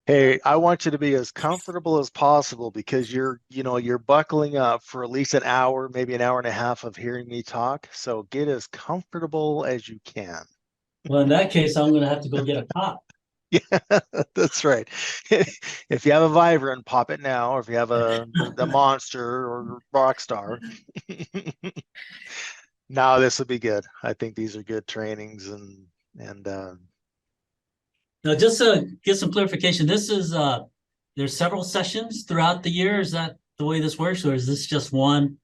Hey, I want you to be as comfortable as possible because you're buckling up for at least an hour, maybe an hour and a half of hearing me talk. So get as comfortable as you can. Well, in that case, I'm going to have to go get a cop. Yeah, that's right. If you have a Vibrant, pop it now, or if you have the Monster or Rockstar. No, this will be good. I think these are good trainings and Now, just to get some clarification, there's several sessions throughout the year. Is that the way this works, or is this just one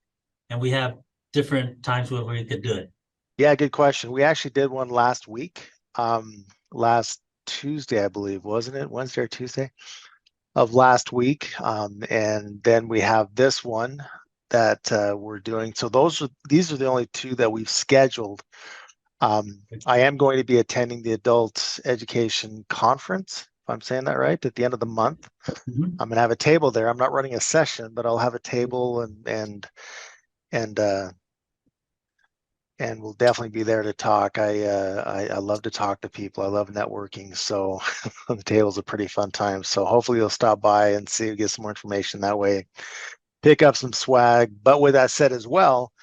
and we have different times where we could do it? yeah, good question. We actually did one last week, last Tuesday, I believe, wasn't it? Wednesday or Tuesday of last week. And then we have this one that we're doing. So these are the only two that we've scheduled. I am going to be attending the adult education conference, if I'm saying that right, at the end of the month. Mhm. I'm going to have a table there. I'm not running a session, but I'll have a table and and we'll definitely be there to talk. I love to talk to people. I love networking. So the table's a pretty fun time. So hopefully you'll stop by and see, get some more information that way, pick up some swag. But with that said as well,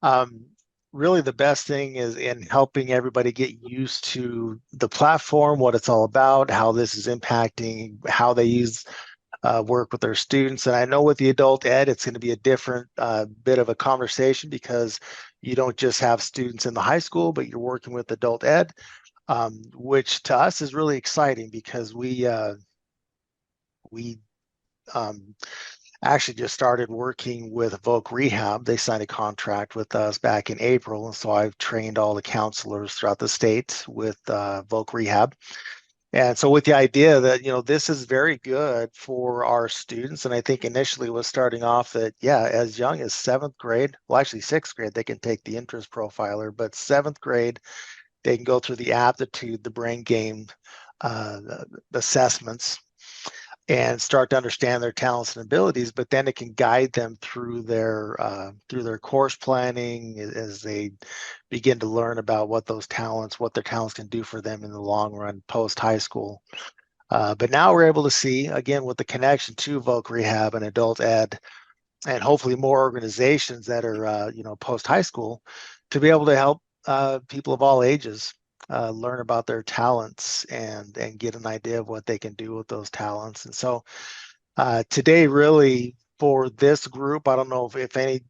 um, really the best thing is in helping everybody get used to the platform, what it's all about, how this is impacting, how they use work with their students. And I know with the adult ed, it's going to be a different bit of a conversation because you don't just have students in the high school, but you're working with adult ed, which to us is really exciting because we um, actually just started working with Voc Rehab. They signed a contract with us back in April, and so I've trained all the counselors throughout the state with Voc Rehab. And so with the idea that, this is very good for our students. And I think initially was starting off that, yeah, as young as seventh grade, well, actually sixth grade, they can take the interest profiler, but seventh grade, they can go through the aptitude, the brain game uh, assessments and start to understand their talents and abilities, but then it can guide them through their course planning as they begin to learn about what their talents can do for them in the long run post high school. But now we're able to see again with the connection to Voc Rehab and adult ed, and hopefully more organizations that are post high school to be able to help people of all ages learn about their talents and get an idea of what they can do with those talents. And so today, really for this group, I don't know if any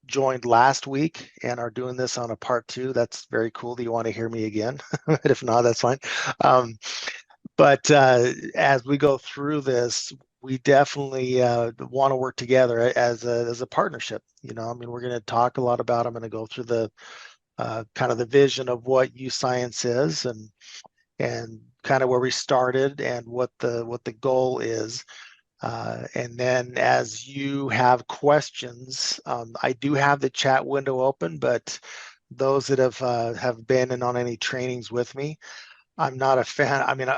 joined last week and are doing this on a part two. That's very cool that you want to hear me again. But if not, that's fine. Um, but as we go through this, we definitely want to work together as a partnership. I mean, we're going to talk a lot about. I'm going to go through the kind of the vision of what YouScience is and kind of where we started and what the goal is. And then as you have questions, I do have the chat window open, but those that have been in on any trainings with me, I'm not a fan. I mean,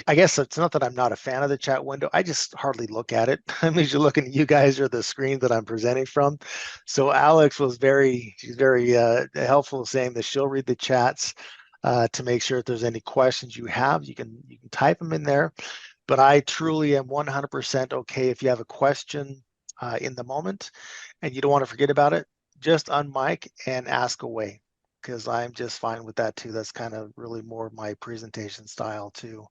I guess it's not that I'm not a fan of the chat window. I just hardly look at it. I'm usually looking at you guys or the screen that I'm presenting from. So Alex she's very helpful saying that she'll read the chats to make sure if there's any questions you have, you can type them in there. But I truly am 100% okay if you have a question in the moment and you don't want to forget about it, just unmic and ask away because I'm just fine with that too. That's kind of really more of my presentation style too.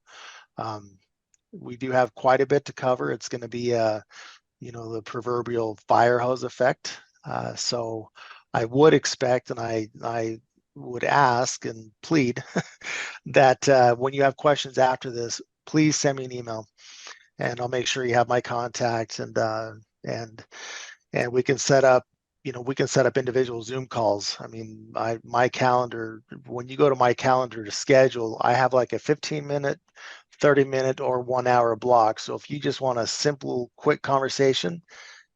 Um, we do have quite a bit to cover. It's going to be, the proverbial fire hose effect. So I would expect, and I would ask and plead that when you have questions after this, please send me an email, and I'll make sure you have my contact and and we can set up individual Zoom calls. I mean, my calendar, when you go to my calendar to schedule, I have like a 15-minute, 30-minute, or 1 hour block. So if you just want a simple, quick conversation,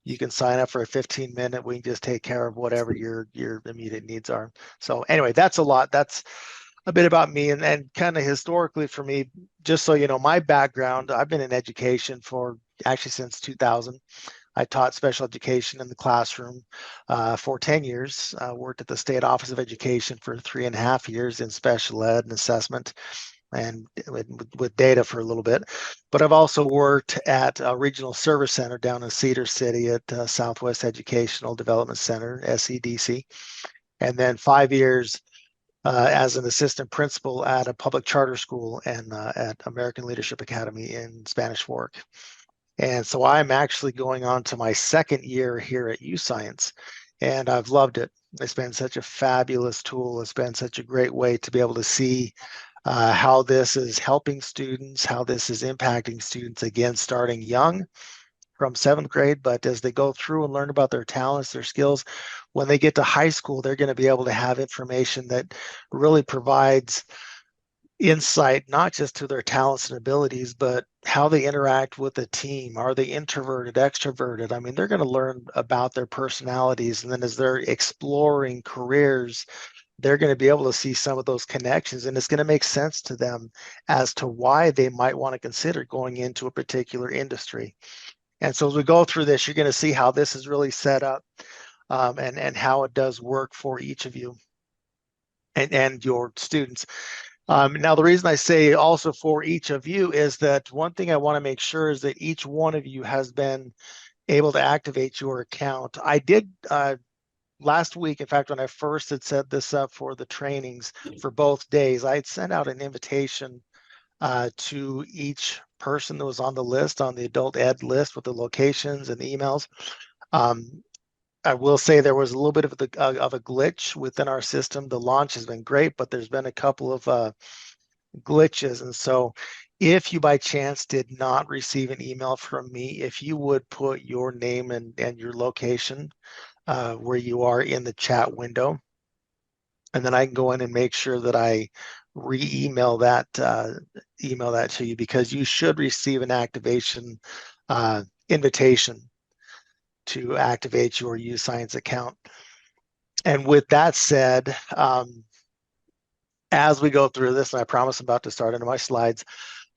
you can sign up for a 15-minute. We can just take care of whatever your immediate needs are. So anyway, that's a lot. That's a bit about me and kind of historically for me, just so you know, my background, I've been in education for actually since 2000. I taught special education in the classroom for 10 years, worked at the State Office of Education for 3.5 years in special ed and assessment. and with data for a little bit. But I've also worked at a regional service center down in Cedar City at Southwest Educational Development Center, SEDC, and then 5 years as an assistant principal at a public charter school and at American Leadership Academy in Spanish Fork. And so I'm actually going on to my second year here at YouScience, and I've loved it. It's been such a fabulous tool. It's been such a great way to be able to see how this is helping students, how this is impacting students, again, starting young from seventh grade, but as they go through and learn about their talents, their skills, when they get to high school, they're going to be able to have information that really provides insight, not just to their talents and abilities, but how they interact with the team. Are they introverted, extroverted? I mean, they're going to learn about their personalities. And then as they're exploring careers, they're going to be able to see some of those connections, and it's going to make sense to them as to why they might want to consider going into a particular industry. And so as we go through this, you're going to see how this is really set up, and how it does work for each of you and your students. Now, the reason I say also for each of you is that one thing I want to make sure is that each one of you has been able to activate your account. I did last week, in fact, when I first had set this up for the trainings for both days, I had sent out an invitation to each person that was on the list, on the adult ed list, with the locations and the emails. I will say there was a little bit of a glitch within our system. The launch has been great, but there's been a couple of glitches. And so if you by chance did not receive an email from me, if you would put your name and your location where you are in the chat window, and then I can go in and make sure that I re-email email that to you, because you should receive an activation invitation to activate your YouScience account. And with that said, as we go through this, and I promise I'm about to start into my slides,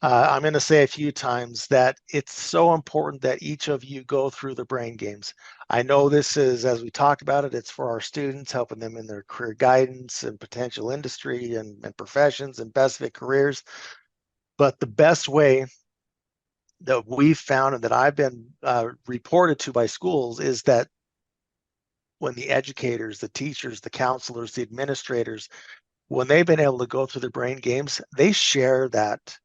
I'm going to say a few times that it's so important that each of you go through the brain games. I know this is, as we talked about it, it's for our students, helping them in their career guidance and potential industry and professions and best fit careers. But the best way that we've found and that I've been reported to by schools is that when the educators, the teachers, the counselors, the administrators, when they've been able to go through the brain games, they share that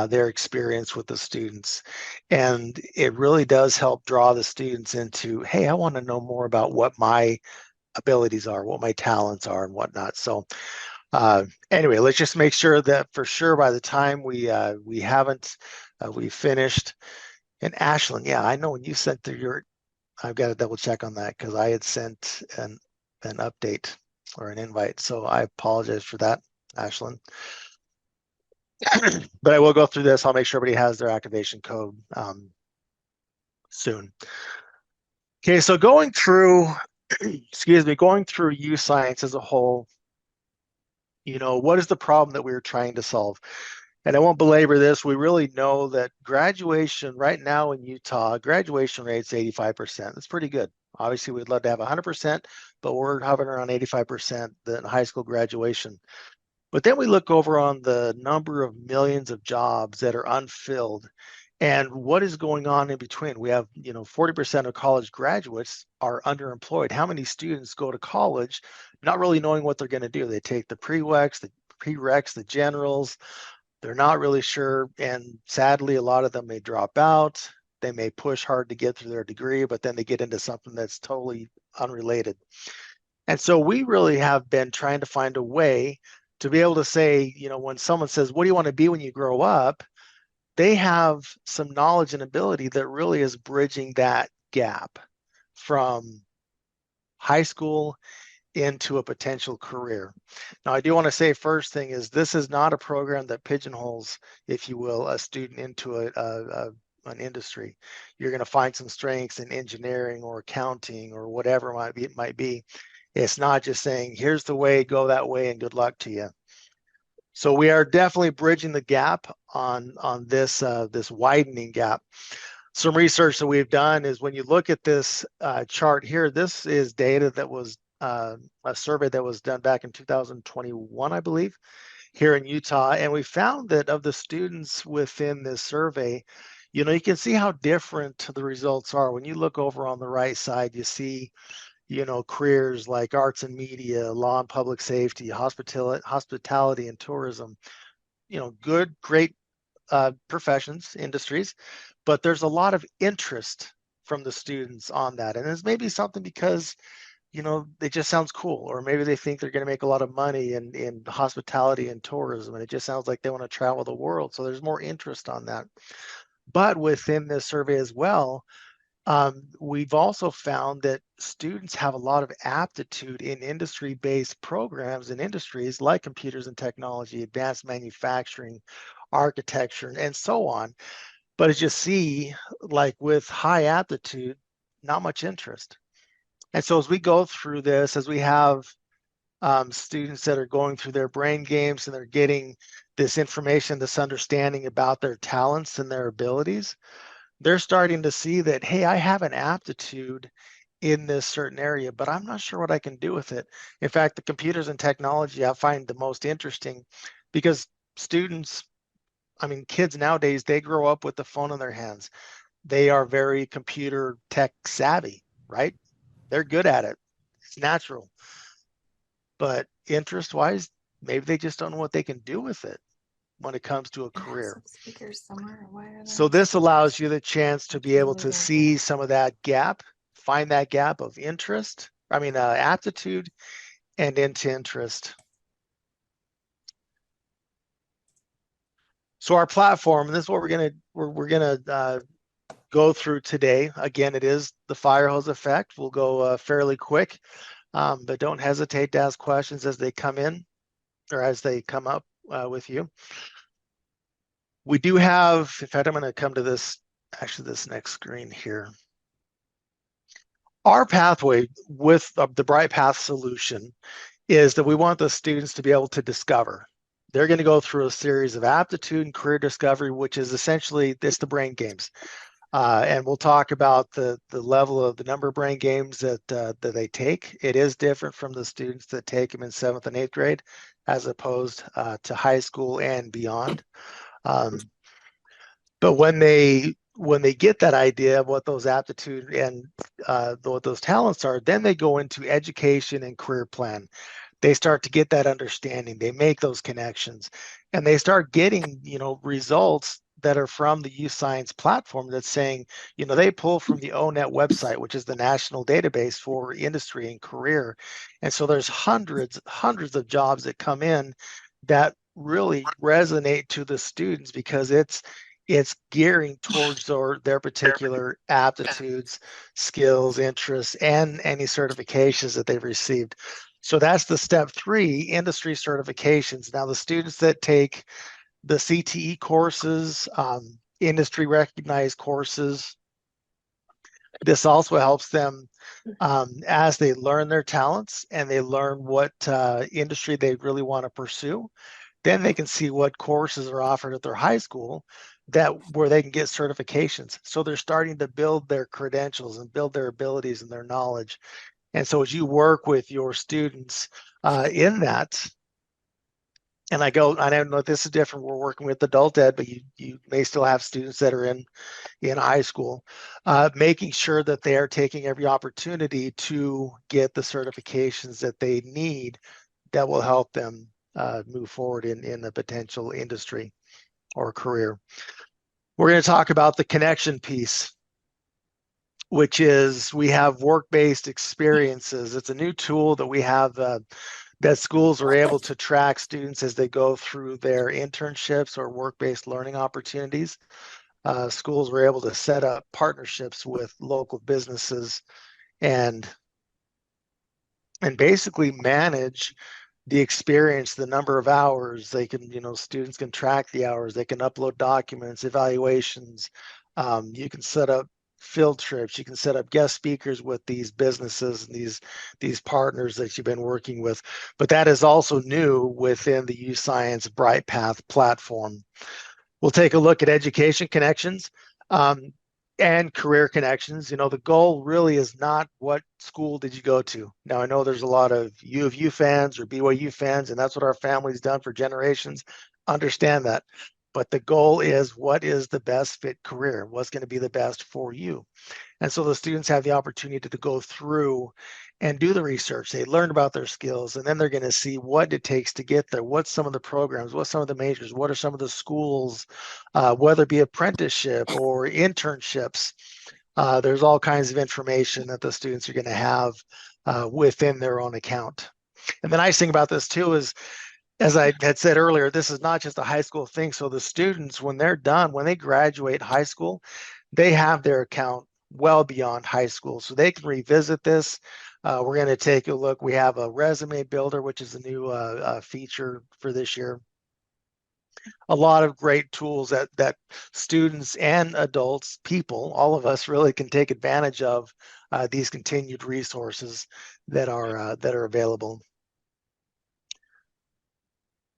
their experience with the students. And it really does help draw the students into, hey, I want to know more about what my abilities are, what my talents are, and whatnot. So anyway, let's just make sure that for sure by the time we haven't we finished. And Ashlyn, yeah, I know when you sent through your, I've got to double check on that because I had sent an update or an invite. So I apologize for that, Ashlyn. But I will go through this. I'll make sure everybody has their activation code soon. Okay, so going through, excuse me, going through YouScience as a whole, what is the problem that we were trying to solve? And I won't belabor this. We really know that graduation right now in Utah, graduation rate's 85%. That's pretty good. Obviously, we'd love to have 100%, but we're hovering around 85% in high school graduation. But then we look over on the number of millions of jobs that are unfilled and what is going on in between. We have, 40% of college graduates are underemployed. How many students go to college not really knowing what they're going to do? They take the prereqs, the generals. They're not really sure. And sadly, a lot of them may drop out. They may push hard to get through their degree, but then they get into something that's totally unrelated. And so we really have been trying to find a way to be able to say, when someone says, what do you want to be when you grow up? They have some knowledge and ability that really is bridging that gap from high school into a potential career. Now, I do want to say first thing is this is not a program that pigeonholes, if you will, a student into an industry. You're going to find some strengths in engineering or accounting or whatever it might be. It's not just saying, here's the way, go that way, and good luck to you. So we are definitely bridging the gap on this this widening gap. Some research that we've done is when you look at this chart here, this is data that was a survey that was done back in 2021, I believe. here in Utah. And we found that of the students within this survey, you can see how different the results are. When you look over on the right side, you see, careers like arts and media, law and public safety, hospitality and tourism, good, great professions, industries, but there's a lot of interest from the students on that. And it's maybe something because it just sounds cool, or maybe they think they're going to make a lot of money in hospitality and tourism, and it just sounds like they want to travel the world. So there's more interest on that. But within this survey as well, we've also found that students have a lot of aptitude in industry-based programs and industries like computers and technology, advanced manufacturing, architecture, and so on. But as you see, like with high aptitude, not much interest. And so as we go through this, as we have students that are going through their brain games and they're getting this information, this understanding about their talents and their abilities, they're starting to see that, hey, I have an aptitude in this certain area, but I'm not sure what I can do with it. In fact, the computers and technology I find the most interesting because students, kids nowadays, they grow up with the phone in their hands. They are very computer tech savvy, right? They're good at it. It's natural. But interest wise, maybe they just don't know what they can do with it when it comes to a It has career. some speakers somewhere. Why are there So no this allows speakers? you the chance to be able to see some of that gap, find that gap of interest, aptitude and into interest. So our platform, and this is what we're gonna go through today. Again, it is the fire hose effect. We'll go fairly quick, but don't hesitate to ask questions as they come in or as they come up with you. We do have, in fact, I'm going to come to this next screen here. Our pathway with the Bright Path solution is that we want the students to be able to discover. They're going to go through a series of aptitude and career discovery, which is essentially, it's the brain games. And we'll talk about the level of the number of brain games that they take. It is different from the students that take them in 7th and 8th grade, as opposed to high school and beyond. But when they get that idea of what those aptitude and what those talents are, then they go into education and career plan. They start to get that understanding. They make those connections, and they start getting results that are from the YouScience platform that's saying, they pull from the ONET website, which is the national database for industry and career. And so there's hundreds of jobs that come in that really resonate to the students because it's gearing towards their particular aptitudes, skills, interests, and any certifications that they've received. So that's the step 3, industry certifications. Now, the students that take the CTE courses, industry recognized courses, this also helps them as they learn their talents and they learn what industry they really want to pursue. Then they can see what courses are offered at their high school where they can get certifications. So they're starting to build their credentials and build their abilities and their knowledge. And so as you work with your students in that, and I don't know if this is different, we're working with adult ed, but you may still have students that are in high school, making sure that they are taking every opportunity to get the certifications that they need that will help them move forward in the potential industry or career. We're going to talk about the connection piece, which is we have work-based experiences. It's a new tool that we have that schools are able to track students as they go through their internships or work-based learning opportunities. Schools were able to set up partnerships with local businesses and basically manage the experience, the number of hours they can, students can track the hours, they can upload documents, evaluations. You can set up field trips, you can set up guest speakers with these businesses and these partners that you've been working with. But that is also new within the YouScience Bright Path platform. We'll take a look at education connections. and career connections. The goal really is not what school did you go to. Now, I know there's a lot of U of U fans or BYU fans, and that's what our family's done for generations. Understand that. But the goal is, what is the best fit career? What's going to be the best for you? And so the students have the opportunity to go through and do the research. They learn about their skills, and then they're going to see what it takes to get there. What's some of the programs? What's some of the majors? What are some of the schools, whether it be apprenticeship or internships? There's all kinds of information that the students are going to have within their own account. And the nice thing about this too is, as I had said earlier, this is not just a high school thing. So the students, when they're done, when they graduate high school, they have their account well beyond high school. So they can revisit this. We're going to take a look. We have a resume builder, which is a new feature for this year. A lot of great tools that students and adults, people, all of us really can take advantage of these continued resources that are available.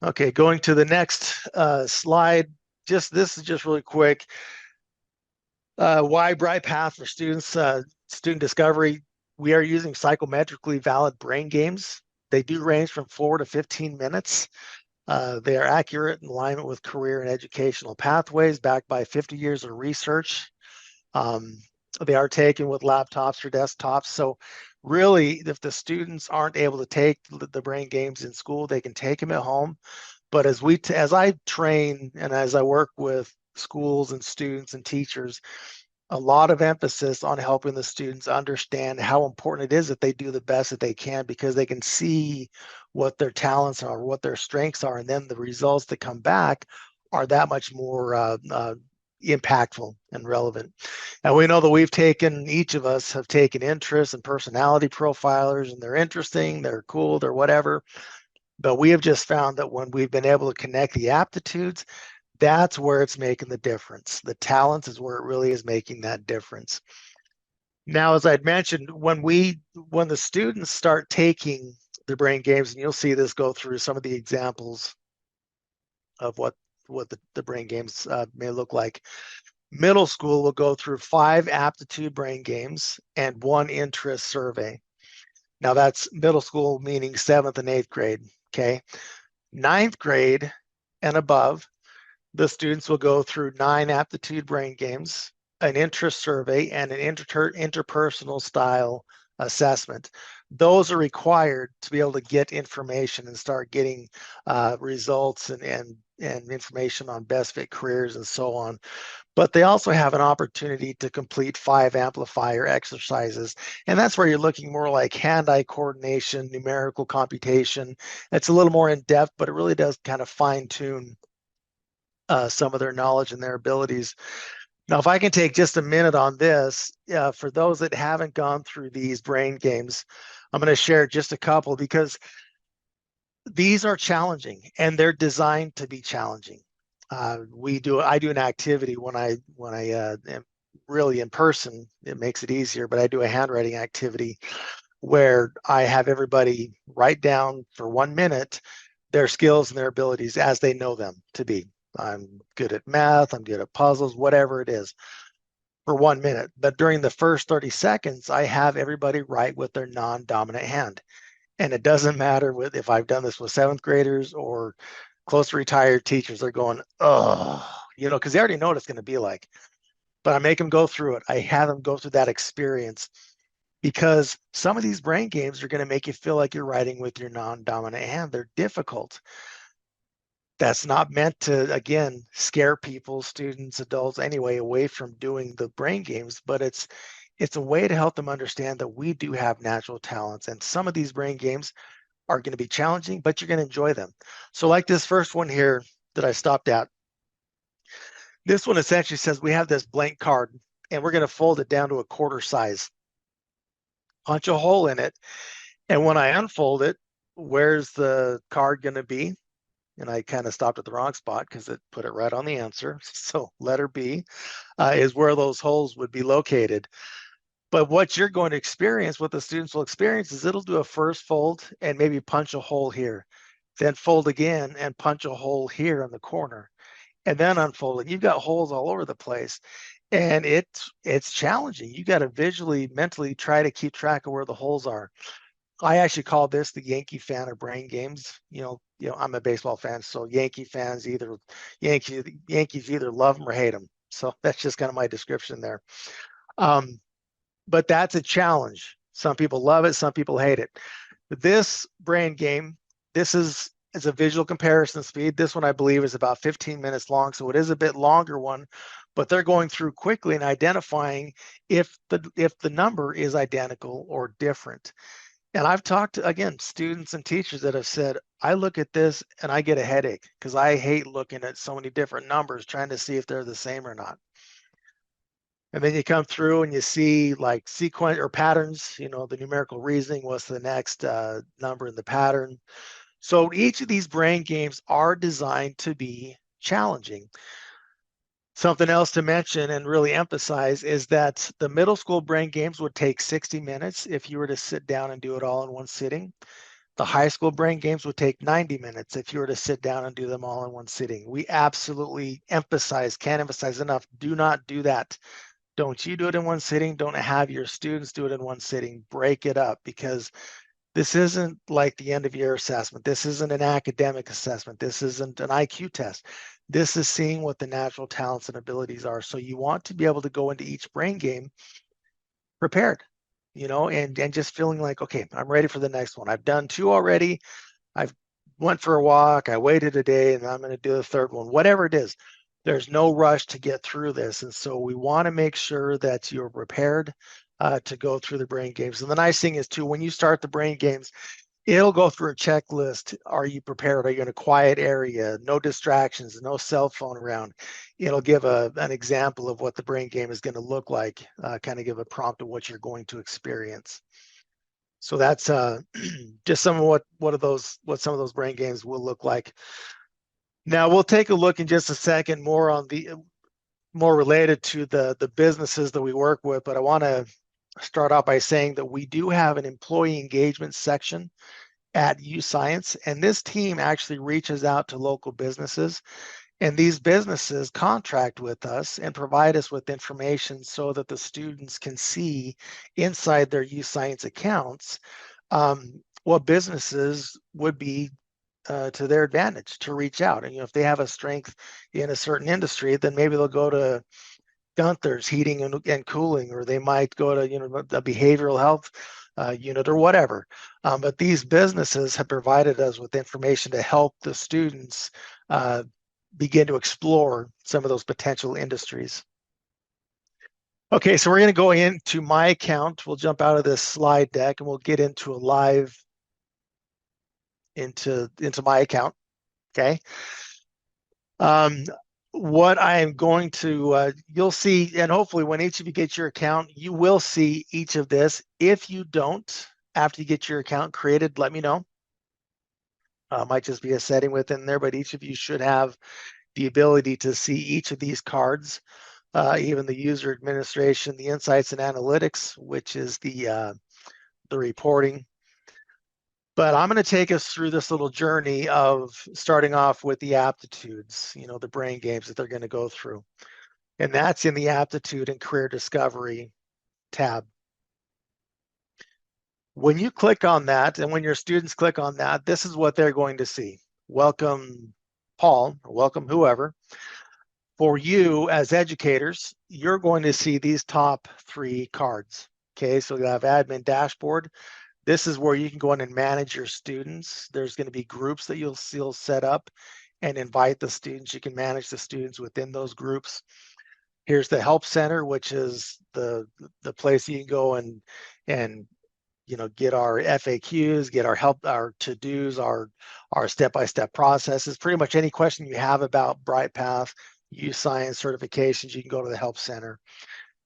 Okay, going to the next slide. This is just really quick. Why Bright Path for students? Student discovery. We are using psychometrically valid brain games. They do range from 4 to 15 minutes. They are accurate in alignment with career and educational pathways, backed by 50 years of research. They are taken with laptops or desktops. So really, if the students aren't able to take the brain games in school, they can take them at home. But as I train and as I work with schools and students and teachers, a lot of emphasis on helping the students understand how important it is that they do the best that they can, because they can see what their talents are, what their strengths are, and then the results that come back are that much more impactful and relevant. And we know that each of us have taken interest in personality profilers, and they're interesting, they're cool, they're whatever. But we have just found that when we've been able to connect the aptitudes, that's where it's making the difference. The talents is where it really is making that difference. Now, as I'd mentioned, when the students start taking the brain games, and you'll see this go through some of the examples of what the brain games may look like. Middle school will go through 5 aptitude brain games and 1 interest survey. Now that's middle school, meaning 7th and 8th grade. Okay. 9th grade and above, the students will go through 9 aptitude brain games, an interest survey, and an interpersonal style assessment. Those are required to be able to get information and start getting results and information on best fit careers and so on. But they also have an opportunity to complete 5 amplifier exercises. And that's where you're looking more like hand-eye coordination, numerical computation. It's a little more in depth, but it really does kind of fine tune some of their knowledge and their abilities. Now, if I can take just a minute on this, for those that haven't gone through these brain games, I'm going to share just a couple, because these are challenging and they're designed to be challenging. I do an activity when I am really in person. It makes it easier, but I do a handwriting activity where I have everybody write down for 1 minute their skills and their abilities as they know them to be. I'm good at math, I'm good at puzzles, whatever it is, for 1 minute. But during the first 30 seconds, I have everybody write with their non-dominant hand. And it doesn't matter if I've done this with 7th graders or close to retired teachers. They're going, oh, because they already know what it's going to be like. But I make them go through it. I have them go through that experience, because some of these brain games are going to make you feel like you're writing with your non-dominant hand. They're difficult. That's not meant to, again, scare people, students, adults, anyway, away from doing the brain games, but it's a way to help them understand that we do have natural talents. And some of these brain games are going to be challenging, but you're going to enjoy them. So like this first one here that I stopped at, this one essentially says we have this blank card and we're going to fold it down to a quarter size, punch a hole in it. And when I unfold it, where's the card going to be? And I kind of stopped at the wrong spot because it put it right on the answer. So letter B is where those holes would be located. But what you're going to experience, what the students will experience, is it'll do a first fold and maybe punch a hole here, then fold again and punch a hole here in the corner, and then unfold it. You've got holes all over the place. And it's challenging. You got to visually, mentally try to keep track of where the holes are. I actually call this the Yankee fan of brain games. I'm a baseball fan, so Yankee fans Yankees either love them or hate them. So that's just kind of my description there. But that's a challenge. Some people love it, some people hate it. This brain game, this is a visual comparison speed. This one I believe is about 15 minutes long, so it is a bit longer one, but they're going through quickly and identifying if the number is identical or different. And I've talked to, again, students and teachers that have said, I look at this and I get a headache because I hate looking at so many different numbers trying to see if they're the same or not. And then you come through and you see like sequence or patterns, the numerical reasoning, what's the next number in the pattern. So each of these brain games are designed to be challenging. Something else to mention and really emphasize is that the middle school brain games would take 60 minutes if you were to sit down and do it all in one sitting. The high school brain games would take 90 minutes if you were to sit down and do them all in one sitting. We absolutely can't emphasize enough, do not do that. Don't you do it in one sitting. Don't have your students do it in one sitting. Break it up, because this isn't like the end of year assessment. This isn't an academic assessment. This isn't an IQ test. This is seeing what the natural talents and abilities are. So you want to be able to go into each brain game prepared, and just feeling like, okay, I'm ready for the next one. I've done two already. I've went for a walk. I waited a day, and I'm going to do the third one. Whatever it is, there's no rush to get through this. And so we want to make sure that you're prepared to go through the brain games. And the nice thing is too, when you start the brain games, it'll go through a checklist. Are you prepared? Are you in a quiet area? No distractions, no cell phone around. It'll give an example of what the brain game is going to look like, kind of give a prompt of what you're going to experience. So that's just some of what some of those brain games will look like. Now we'll take a look in just a second more related to the businesses that we work with, but I want to start out by saying that we do have an employee engagement section at YouScience, and this team actually reaches out to local businesses, and these businesses contract with us and provide us with information so that the students can see inside their YouScience accounts what businesses would be to their advantage to reach out. And if they have a strength in a certain industry, then maybe they'll go to Gunther's Heating and Cooling, or they might go to the behavioral health unit or whatever. But these businesses have provided us with information to help the students begin to explore some of those potential industries. Okay, so we're going to go into my account. We'll jump out of this slide deck and we'll get into a live into my account. Okay. What I am going to, you'll see, and hopefully when each of you get your account, you will see each of this. If you don't, after you get your account created, let me know. Might just be a setting within there, but each of you should have the ability to see each of these cards, even the user administration, the insights and analytics, which is the reporting. But I'm going to take us through this little journey of starting off with the aptitudes, the brain games that they're going to go through. And that's in the aptitude and career discovery tab. When you click on that, and when your students click on that, this is what they're going to see. Welcome, Paul, or welcome whoever. For you as educators, you're going to see these top three cards. Okay, so you have admin dashboard. This is where you can go in and manage your students. There's going to be groups that you'll set up and invite the students. You can manage the students within those groups. Here's the help center, which is the place you can go and get our FAQs, get our help, our to-dos, our step-by-step processes. Pretty much any question you have about BrightPath, YouScience certifications, you can go to the help center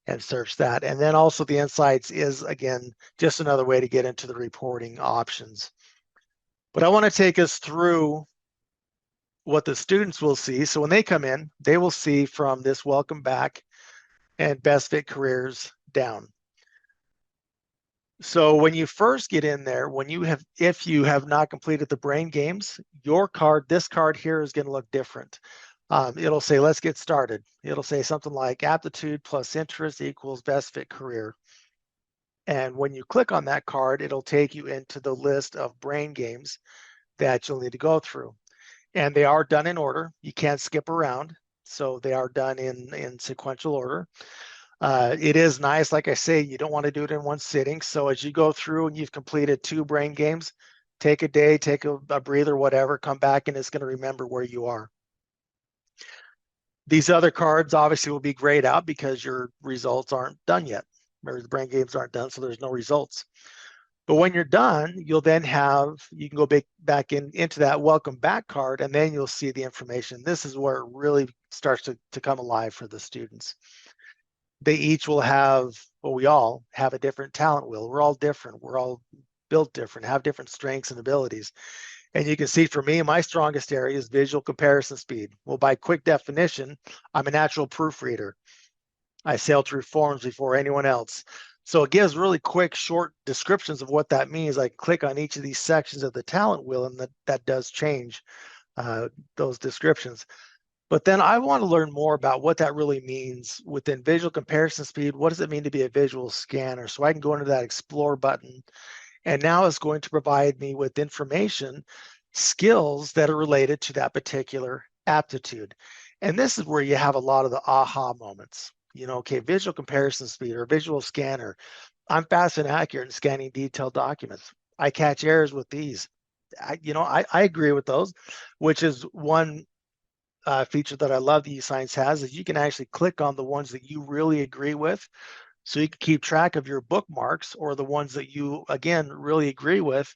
and search that. And then also the insights is, again, just another way to get into the reporting options. But I want to take us through what the students will see. So when they come in, they will see from this welcome back and best fit careers down. So when you first get in there, if you have not completed the brain games, this card here is going to look different. It'll say, let's get started. It'll say something like aptitude plus interest equals best fit career. And when you click on that card, it'll take you into the list of brain games that you'll need to go through. And they are done in order. You can't skip around. So they are done in sequential order. It is nice, like I say, you don't want to do it in one sitting. So as you go through and you've completed 2 brain games, take a day, take a breather, whatever, come back and it's going to remember where you are. These other cards obviously will be grayed out because your results aren't done yet. Or the brain games aren't done, so there's no results. But when you're done, you'll then you can go back into that welcome back card, and then you'll see the information. This is where it really starts to come alive for the students. They each will have, well, we all have a different talent wheel. We're all different. We're all built different, have different strengths and abilities. And you can see for me, my strongest area is visual comparison speed. Well, by quick definition, I'm a natural proofreader. I sailed through forms before anyone else. So it gives really quick, short descriptions of what that means. I click on each of these sections of the talent wheel, and that does change those descriptions. But then I want to learn more about what that really means within visual comparison speed. What does it mean to be a visual scanner? So I can go into that explore button, and now it's going to provide me with information, skills that are related to that particular aptitude. And this is where you have a lot of the aha moments. Okay, visual comparison speed or visual scanner. I'm fast and accurate in scanning detailed documents. I catch errors with these. I agree with those, which is one feature that I love that YouScience has, is you can actually click on the ones that you really agree with. So you can keep track of your bookmarks or the ones that you, again, really agree with.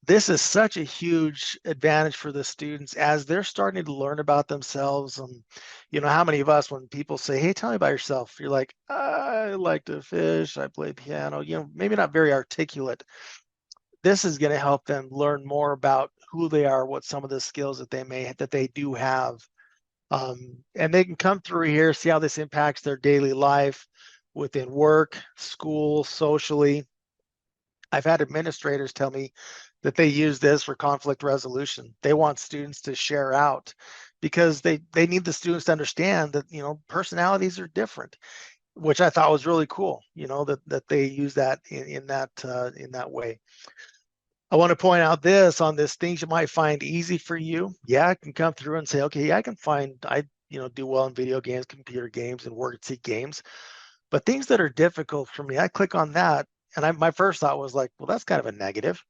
This is such a huge advantage for the students as they're starting to learn about themselves. And how many of us, when people say, hey, tell me about yourself, you're like, I like to fish, I play piano, maybe not very articulate. This is going to help them learn more about who they are, what some of the skills that they do have. And they can come through here, see how this impacts their daily life within work, school, socially. I've had administrators tell me that they use this for conflict resolution. They want students to share out because they need the students to understand that, personalities are different, which I thought was really cool, that they use that in that way. I want to point out on this things you might find easy for you. Yeah, I can come through and say, okay, yeah, I do well in video games, computer games, and WordSeek games. But things that are difficult for me, I click on that, and my first thought was like, well, that's kind of a negative.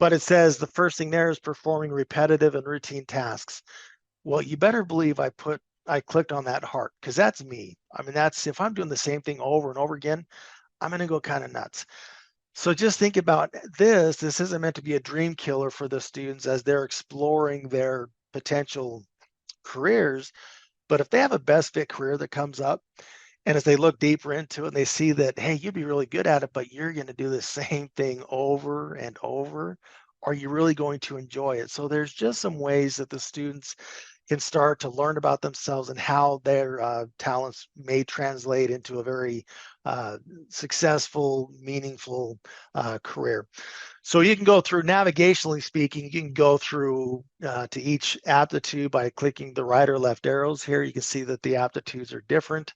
But it says the first thing there is performing repetitive and routine tasks. Well, you better believe I clicked on that heart, because that's me. I mean, if I'm doing the same thing over and over again, I'm going to go kind of nuts. So just think about this. This isn't meant to be a dream killer for the students as they're exploring their potential careers. But if they have a best fit career that comes up, and as they look deeper into it and they see that, hey, you'd be really good at it, but you're going to do the same thing over and over, are you really going to enjoy it? So there's just some ways that the students can start to learn about themselves and how their talents may translate into a very successful, meaningful career. So you can go through, navigationally speaking, you can go through to each aptitude by clicking the right or left arrows here. You can see that the aptitudes are different.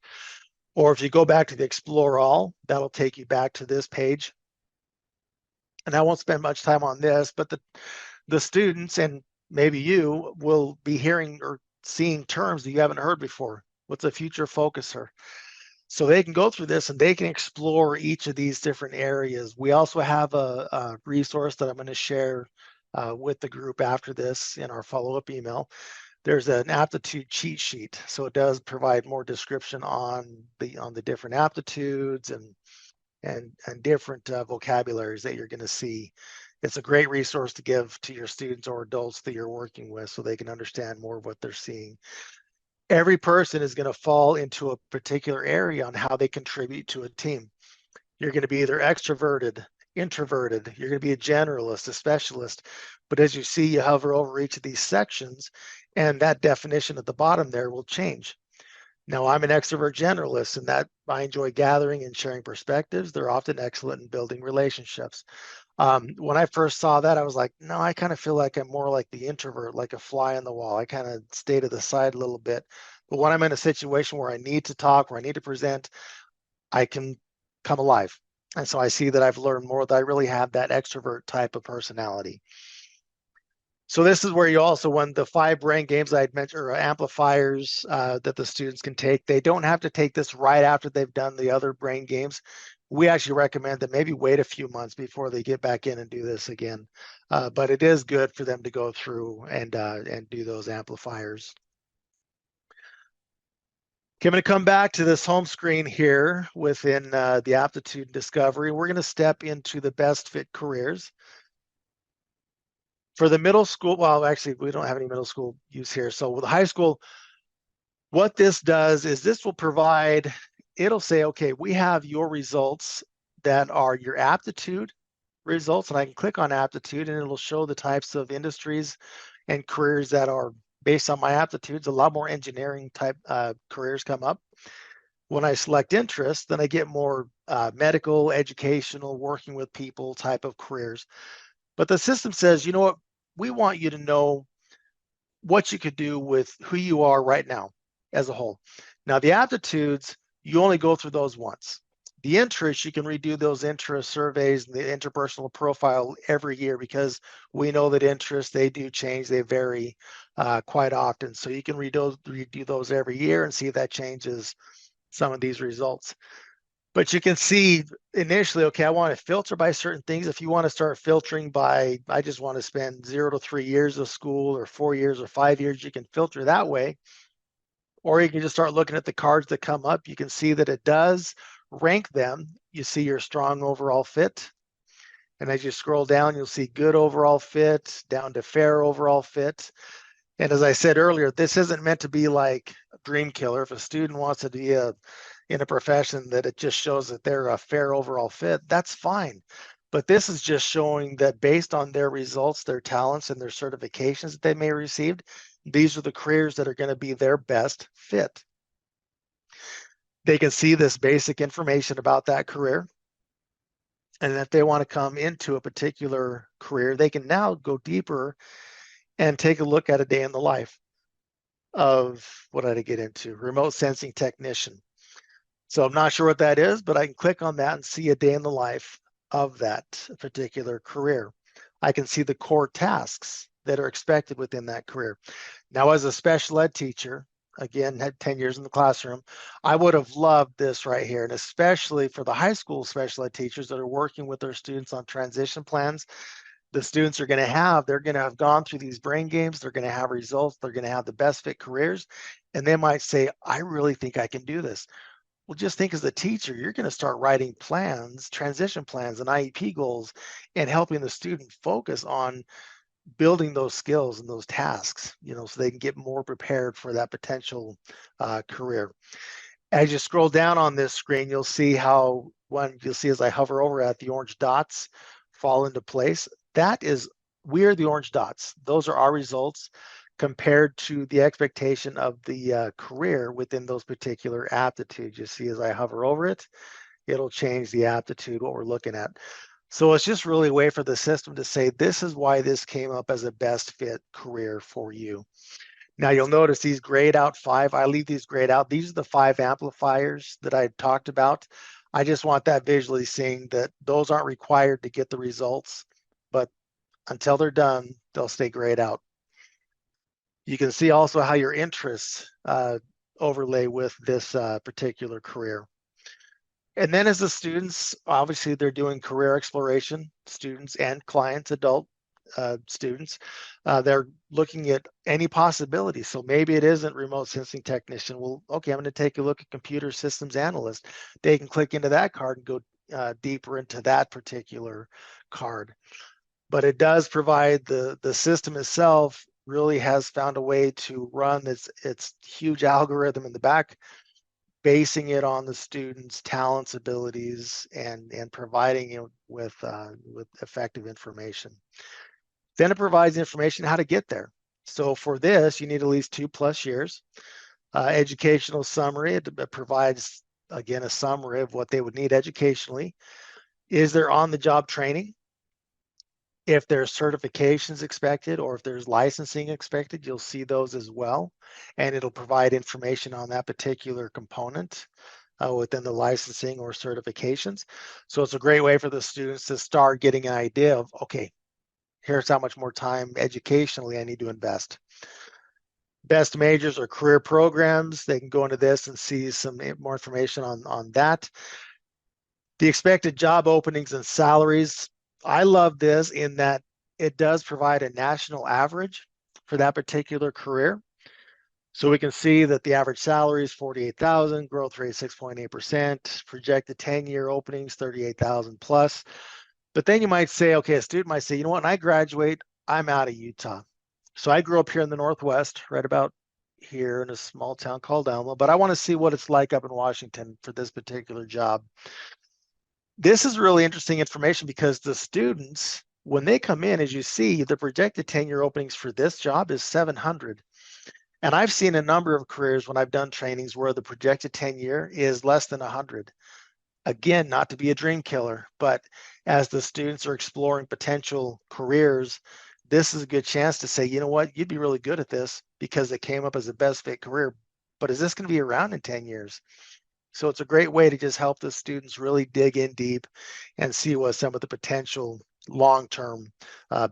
Or if you go back to the Explore All, that'll take you back to this page. And I won't spend much time on this, but the students and maybe you will be hearing or seeing terms that you haven't heard before. What's a future focuser? So they can go through this and they can explore each of these different areas. We also have a resource that I'm going to share with the group after this in our follow-up email. There's an aptitude cheat sheet, so it does provide more description on the different aptitudes and different vocabularies that you're going to see. It's a great resource to give to your students or adults that you're working with so they can understand more of what they're seeing. Every person is going to fall into a particular area on how they contribute to a team. You're going to be either extroverted, introverted, you're going to be a generalist, a specialist. But as you see, you hover over each of these sections and that definition at the bottom there will change. Now, I'm an extrovert generalist, and that I enjoy gathering and sharing perspectives. They're often excellent in building relationships. When I first saw that, I was like, no, I kind of feel like I'm more like the introvert, like a fly on the wall. I kind of stay to the side a little bit. But when I'm in a situation where I need to talk, where I need to present, I can come alive. And so I see that I've learned more, that I really have that extrovert type of personality. So this is where you also, when the 5 brain games I had mentioned, or amplifiers that the students can take, they don't have to take this right after they've done the other brain games. We actually recommend that maybe wait a few months before they get back in and do this again. But it is good for them to go through and do those amplifiers. Okay, I'm going to come back to this home screen here within the aptitude discovery. We're going to step into the best fit careers. For the middle school, well, actually, we don't have any middle school use here. So with the high school, what this does is this will provide, it'll say, okay, we have your results that are your aptitude results, and I can click on aptitude and it'll show the types of industries and careers that are based on my aptitudes. A lot more engineering type careers come up. When I select interest, then I get more medical, educational, working with people type of careers. But the system says, you know what, we want you to know what you could do with who you are right now as a whole. Now, the aptitudes, you only go through those once. The interests, you can redo those interest surveys and the interpersonal profile every year, because we know that interests, they do change, they vary quite often. So you can redo those every year and see if that changes some of these results. But you can see initially, okay, I want to filter by certain things. If you want to start filtering by, I just want to spend 0 to 3 years of school, or 4 years or 5 years, you can filter that way. Or you can just start looking at the cards that come up. You can see that it does rank them. You see your strong overall fit. And as you scroll down, you'll see good overall fit down to fair overall fit. And as I said earlier, this isn't meant to be like a dream killer. If a student wants to be in a profession that it just shows that they're a fair overall fit, that's fine. But this is just showing that based on their results, their talents, and their certifications that they may have received, these are the careers that are going to be their best fit. They can see this basic information about that career. And if they want to come into a particular career, they can now go deeper and take a look at a day in the life of, what did I get into? Remote sensing technician. So I'm not sure what that is, but I can click on that and see a day in the life of that particular career. I can see the core tasks that are expected within that career. Now, as a special ed teacher, again, had 10 years in the classroom, I would have loved this right here. And especially for the high school special ed teachers that are working with their students on transition plans, the students are going to have, they're going to have gone through these brain games, they're going to have results, they're going to have the best fit careers, and they might say, I really think I can do this. Well, just think, as a teacher, you're going to start writing plans, transition plans and IEP goals, and helping the student focus on building those skills and those tasks, so they can get more prepared for that potential career. As you scroll down on this screen, you'll see how, you'll see as I hover over at the orange dots fall into place. That is, we are the orange dots. Those are our results compared to the expectation of the career within those particular aptitudes. You see as I hover over it, it'll change the aptitude, what we're looking at. So it's just really a way for the system to say, this is why this came up as a best fit career for you. Now you'll notice these grayed out 5, I leave these grayed out. These are the 5 amplifiers that I talked about. I just want that visually seeing that those aren't required to get the results, but until they're done, they'll stay grayed out. You can see also how your interests overlay with this particular career. And then as the students, obviously they're doing career exploration, students and clients, adult students, they're looking at any possibility. So maybe it isn't remote sensing technician. Well, okay, I'm going to take a look at computer systems analyst. They can click into that card and go deeper into that particular card. But it does provide, the system itself really has found a way to run its huge algorithm in the back, basing it on the students' talents, abilities, and providing it with effective information. Then it provides information how to get there. So for this, you need at least 2+ years. Educational summary, it provides, again, a summary of what they would need educationally. Is there on-the-job training? If there's certifications expected or if there's licensing expected, you'll see those as well. And it'll provide information on that particular component within the licensing or certifications. So it's a great way for the students to start getting an idea of, okay, here's how much more time educationally I need to invest. Best majors or career programs, they can go into this and see some more information on that. The expected job openings and salaries. I love this in that it does provide a national average for that particular career. So we can see that the average salary is 48,000, growth rate 6.8%, projected 10-year openings 38,000 plus. But then you might say, okay, a student might say, you know what, when I graduate, I'm out of Utah. So I grew up here in the Northwest, right about here in a small town called Alma, but I want to see what it's like up in Washington for this particular job. This is really interesting information because the students, when they come in, as you see, the projected 10-year openings for this job is 700. And I've seen a number of careers when I've done trainings where the projected 10-year is less than 100. Again, not to be a dream killer, but as the students are exploring potential careers, this is a good chance to say, you know what, you'd be really good at this because it came up as a best fit career. But is this going to be around in 10 years? So it's a great way to just help the students really dig in deep and see what some of the potential long-term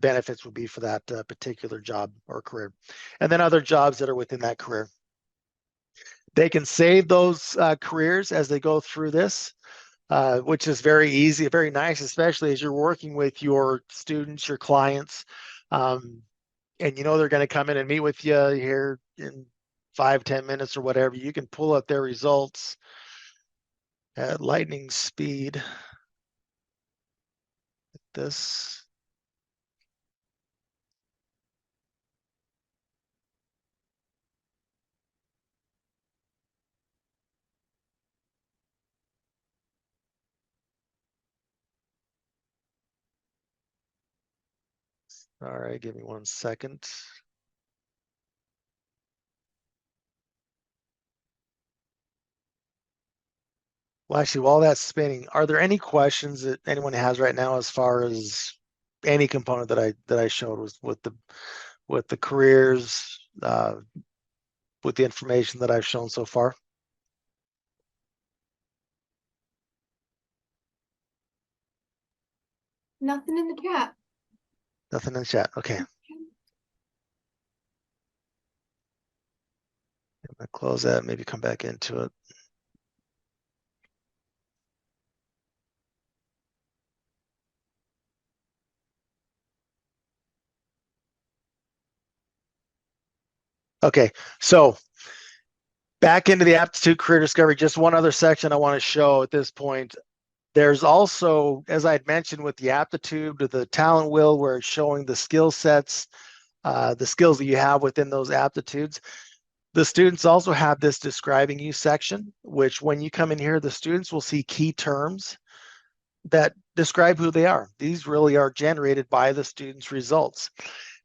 benefits would be for that particular job or career. And then other jobs that are within that career. They can save those careers as they go through this, which is very easy, very nice, especially as you're working with your students, your clients, and you know they're going to come in and meet with you here in 5-10 minutes or whatever. You can pull up their results at lightning speed. This. All right, give me 1 second. Well, actually, while that's spinning, are there any questions that anyone has right now as far as any component that I showed with the careers, with the information that I've shown so far? Nothing in the chat. Nothing in the chat. Okay. I'm gonna close that, maybe come back into it. Okay, so back into the aptitude career discovery, just one other section I want to show at this point. There's also, as I had mentioned with the aptitude to the talent wheel, where it's showing the skill sets, the skills that you have within those aptitudes. The students also have this describing you section, which when you come in here, the students will see key terms that describe who they are. These really are generated by the students' results.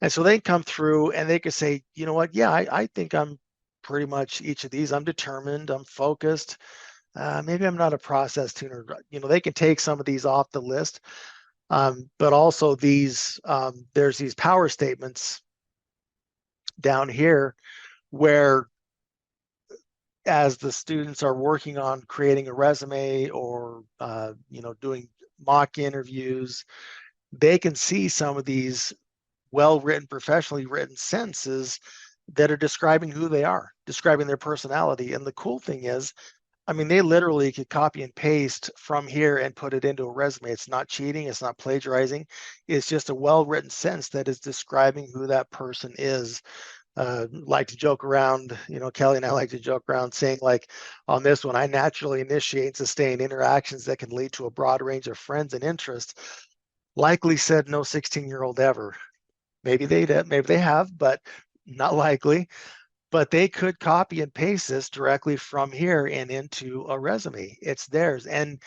And so they come through and they can say, you know what, yeah, I think I'm pretty much each of these. I'm determined, I'm focused. Maybe I'm not a process tuner. You know, they can take some of these off the list. But also these, there's these power statements down here where as the students are working on creating a resume or you know, doing mock interviews, they can see some of these well-written, professionally written sentences that are describing who they are, describing their personality. And the cool thing is, I mean, they literally could copy and paste from here and put it into a resume. It's not cheating, it's not plagiarizing. It's just a well-written sentence that is describing who that person is. Like to joke around, you know, Kelly and I like to joke around saying, like, on this one, I naturally initiate and sustain interactions that can lead to a broad range of friends and interests. Likely said no 16-year-old ever. Maybe they did, maybe they have, but not likely. But they could copy and paste this directly from here and into a resume. It's theirs. And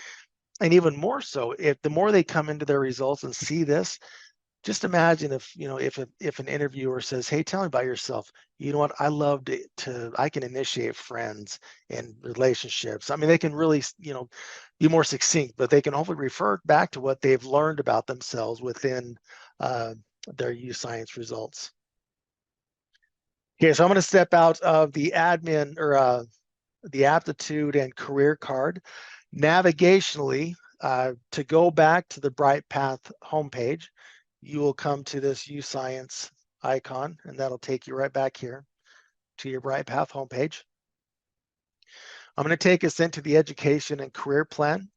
even more so, if the more they come into their results and see this, just imagine if, you know, if an interviewer says, hey, tell me about yourself. You know what, I love I can initiate friends and relationships. I mean, they can really, you know, be more succinct, but they can hopefully refer back to what they've learned about themselves within their YouScience results. Okay, so I'm going to step out of the admin or the aptitude and career card. Navigationally, to go back to the BrightPath homepage, you will come to this YouScience icon, and that'll take you right back here to your BrightPath homepage. I'm going to take us into the education and career plan.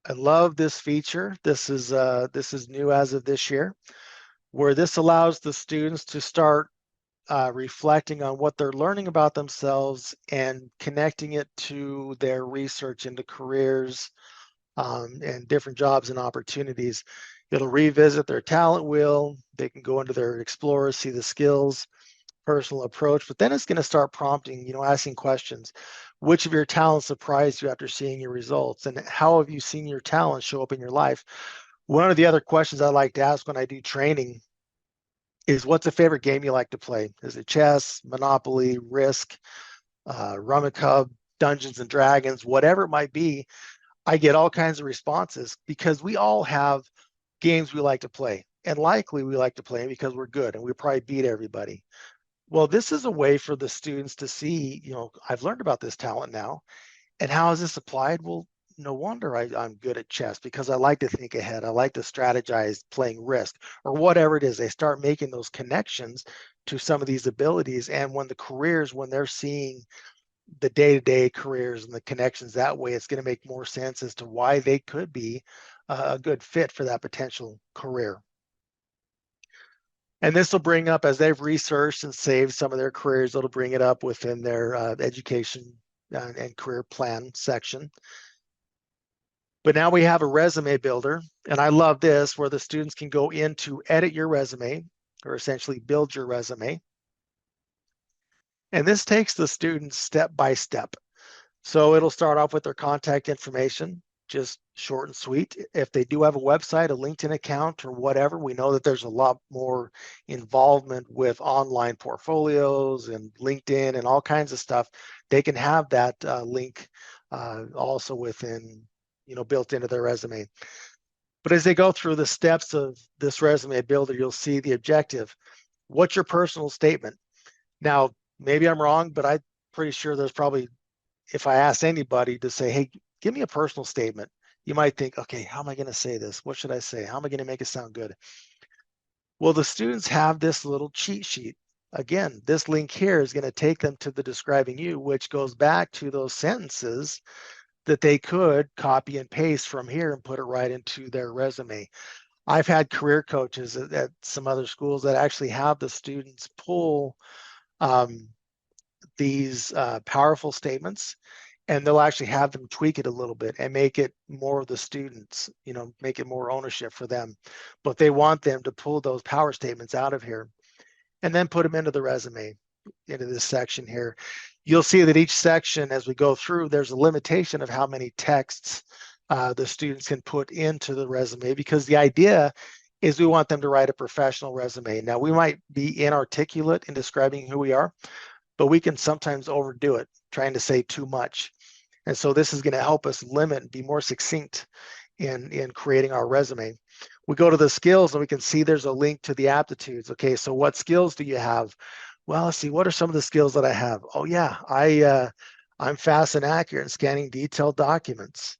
I love this feature. This is new as of this year, where this allows the students to start reflecting on what they're learning about themselves and connecting it to their research into careers and different jobs and opportunities. It'll revisit their talent wheel. They can go into their Explorer, see the skills, personal approach, but then it's going to start prompting, asking questions. Which of your talents surprised you after seeing your results? And how have you seen your talents show up in your life? One of the other questions I like to ask when I do training is, what's a favorite game you like to play? Is it chess, Monopoly, Risk, Rummikub, Dungeons and Dragons, whatever it might be? I get all kinds of responses because we all have games we like to play. And likely we like to play because we're good and we probably beat everybody. Well, this is a way for the students to see, I've learned about this talent now. And how is this applied? Well, no wonder I'm good at chess, because I like to think ahead. I like to strategize playing Risk or whatever it is. They start making those connections to some of these abilities. And when they're seeing the day-to-day careers and the connections that way, it's going to make more sense as to why they could be a good fit for that potential career. And this will bring up, as they've researched and saved some of their careers, it'll bring it up within their education and career plan section. But now we have a resume builder, and I love this, where the students can go in to edit your resume, or essentially build your resume. And this takes the students step by step. So it'll start off with their contact information, just short and sweet. If they do have a website, a LinkedIn account, or whatever, we know that there's a lot more involvement with online portfolios and LinkedIn and all kinds of stuff. They can have that link also within, built into their resume. But as they go through the steps of this resume builder, you'll see the objective. What's your personal statement? Now, maybe I'm wrong, but I'm pretty sure there's probably, if I asked anybody to say, hey, give me a personal statement, you might think, okay, how am I going to say this? What should I say? How am I going to make it sound good? Well, the students have this little cheat sheet. Again, this link here is going to take them to the describing you, which goes back to those sentences that they could copy and paste from here and put it right into their resume. I've had career coaches at some other schools that actually have the students pull these powerful statements, and they'll actually have them tweak it a little bit and make it more of the students, make it more ownership for them. But they want them to pull those power statements out of here and then put them into the resume, into this section here. You'll see that each section, as we go through, there's a limitation of how many texts the students can put into the resume, because the idea is we want them to write a professional resume. Now, we might be inarticulate in describing who we are, but we can sometimes overdo it, trying to say too much. And so this is going to help us limit and be more succinct in creating our resume. We go to the skills and we can see there's a link to the aptitudes. Okay, so what skills do you have? Well, let's see, what are some of the skills that I have? Oh yeah, I'm fast and accurate in scanning detailed documents.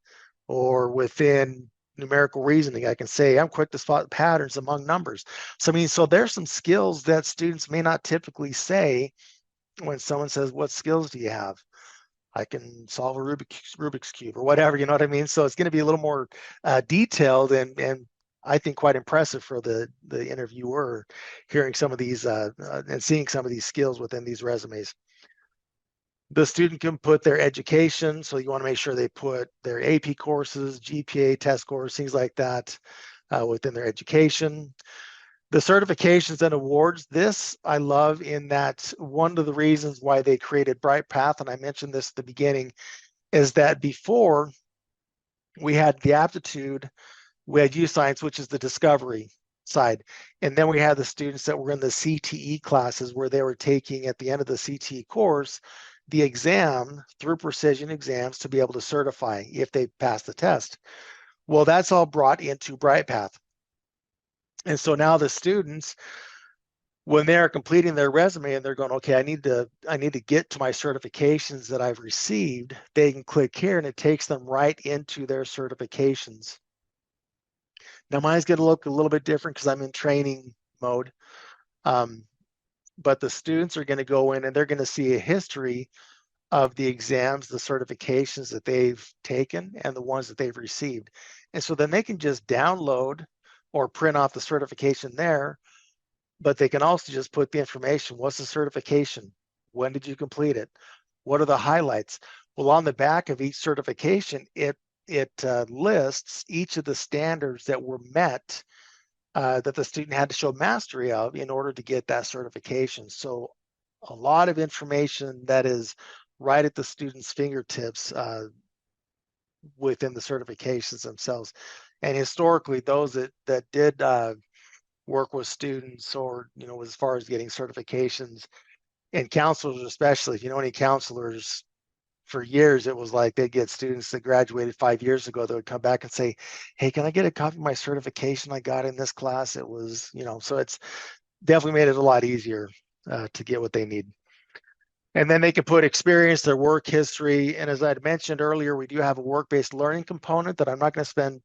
Or within numerical reasoning, I can say I'm quick to spot patterns among numbers. So there's some skills that students may not typically say when someone says, what skills do you have? I can solve a Rubik's Cube or whatever, you know what I mean? So it's going to be a little more detailed and I think quite impressive for the interviewer, hearing some of these and seeing some of these skills within these resumes. The student can put their education, so you want to make sure they put their AP courses, GPA test scores, things like that within their education. The certifications and awards, this I love, in that one of the reasons why they created BrightPath, and I mentioned this at the beginning, is that before we had the aptitude, we had YouScience, which is the discovery side. And then we had the students that were in the CTE classes, where they were taking, at the end of the CTE course, the exam through precision exams to be able to certify if they passed the test. Well, that's all brought into BrightPath. And so now the students, when they're completing their resume and they're going, okay, I need to get to my certifications that I've received, they can click here and it takes them right into their certifications. Now mine's going to look a little bit different because I'm in training mode. But the students are going to go in and they're going to see a history of the exams, the certifications that they've taken and the ones that they've received. And so then they can just download or print off the certification there, but they can also just put the information. What's the certification? When did you complete it? What are the highlights? Well, on the back of each certification, it lists each of the standards that were met that the student had to show mastery of in order to get that certification. So a lot of information that is right at the student's fingertips within the certifications themselves. And historically, those that did work with students or, as far as getting certifications, and counselors especially, if you know any counselors, for years it was like they'd get students that graduated 5 years ago that would come back and say, hey, can I get a copy of my certification I got in this class? It was, so it's definitely made it a lot easier to get what they need. And then they can put experience, their work history. And as I'd mentioned earlier, we do have a work-based learning component that I'm not going to spend